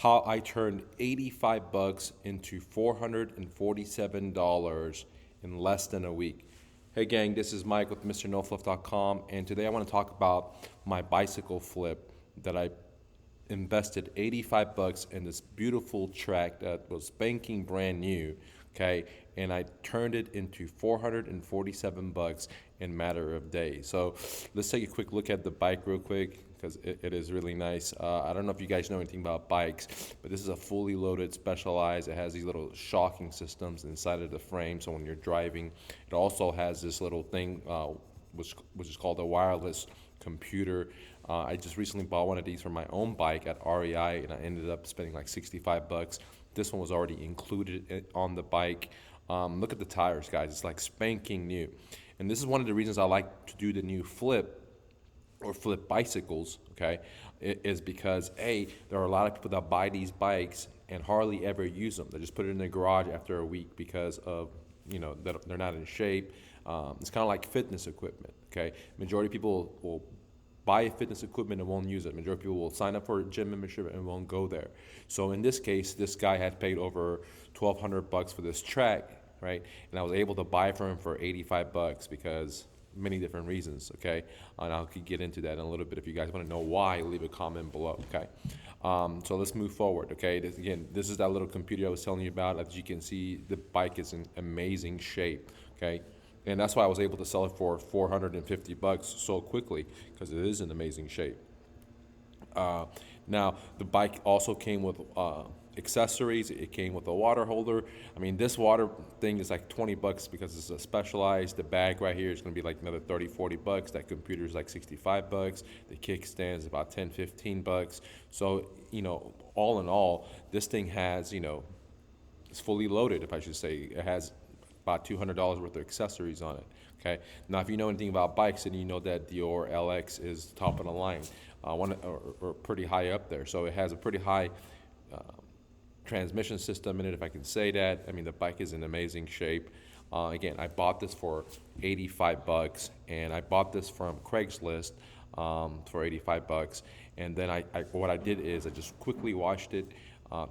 how I turned 85 bucks into $447 in less than a week. Hey gang, this is Mike with MrNoFluff.com, and today I want to talk about my bicycle flip that I invested 85 bucks in this beautiful track that was spanking brand new, okay, and I turned it into 447 bucks in a matter of days. So let's take a quick look at the bike real quick because it is really nice. I don't know if you guys know anything about bikes, but this is a fully loaded Specialized. It has these little shocking systems inside of the frame, so when you're driving, it also has this little thing which is called a wireless computer. I just recently bought one of these for my own bike at REI, and I ended up spending like 65 bucks. This one was already included on the bike. Look at the tires, guys. It's like spanking new. And this is one of the reasons I like to do the new flip or flip bicycles, okay, is because there are a lot of people that buy these bikes and hardly ever use them. They just put it in their garage after a week because of, that they're not in shape. It's kind of like fitness equipment, okay? Majority of people will buy fitness equipment and won't use it. Majority of people will sign up for a gym membership and won't go there. So in this case, this guy had paid over 1,200 bucks for this track, right? And I was able to buy from him for 85 bucks because many different reasons, okay? And I could get into that in a little bit. If you guys want to know why, leave a comment below, okay? So let's move forward, okay? This is that little computer I was telling you about. As you can see, the bike is in amazing shape, okay? And that's why I was able to sell it for 450 bucks so quickly, because it is in amazing shape. Now, the bike also came with accessories. It came with a water holder. I mean, this water thing is like 20 bucks because it's a Specialized. The bag right here is going to be like another 30, 40 bucks. That computer is like 65 bucks. The kickstand is about 10, 15 bucks. So, all in all, this thing has, it's fully loaded, if I should say. It has about $200 worth of accessories on it, okay? Now, if you know anything about bikes, then you know that the Dior LX is top of the line, or pretty high up there. So it has a pretty high transmission system in it, if I can say that. I mean, the bike is in amazing shape. Again, I bought this for 85 bucks, and I bought this from Craigslist for 85 bucks. And then what I did is I just quickly washed it,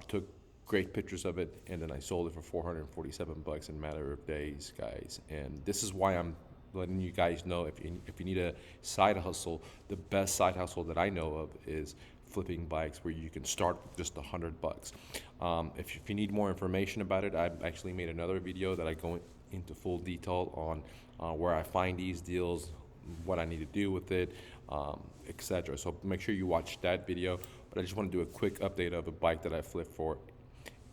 took great pictures of it, and then I sold it for 447 bucks in a matter of days, guys. And this is why I'm letting you guys know, if you need a side hustle, the best side hustle that I know of is flipping bikes, where you can start with just 100 bucks. If you need more information about it, I've actually made another video that I go into full detail on where I find these deals, what I need to do with it, etc. So make sure you watch that video. But I just want to do a quick update of a bike that I flipped for.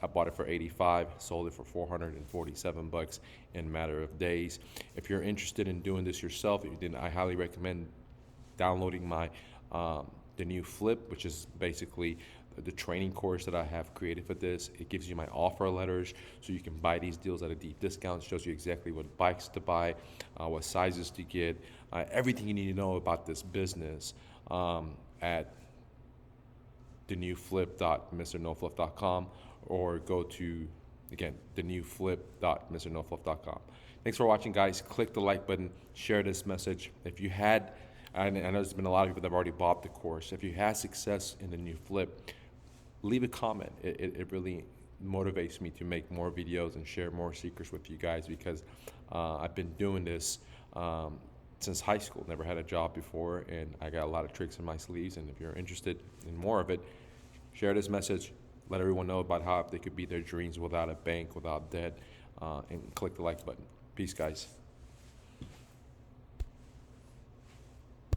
I bought it for 85, sold it for 447 bucks in a matter of days. If you're interested in doing this yourself, then I highly recommend downloading my the new Flip, which is basically the training course that I have created for this. It gives you my offer letters, so you can buy these deals at a deep discount. It shows you exactly what bikes to buy, what sizes to get, everything you need to know about this business at thenewflip.mrnofluff.com, or go to, again, thenewflip.mrnofluff.com. Thanks for watching, guys. Click the like button, share this message. If you had, I know there's been a lot of people that have already bought the course. If you had success in the new flip, leave a comment. It really motivates me to make more videos and share more secrets with you guys, because I've been doing this since high school. Never had a job before, and I got a lot of tricks in my sleeves. And if you're interested in more of it, share this message. Let everyone know about how they could beat their dreams without a bank, without debt, and click the like button. Peace, guys.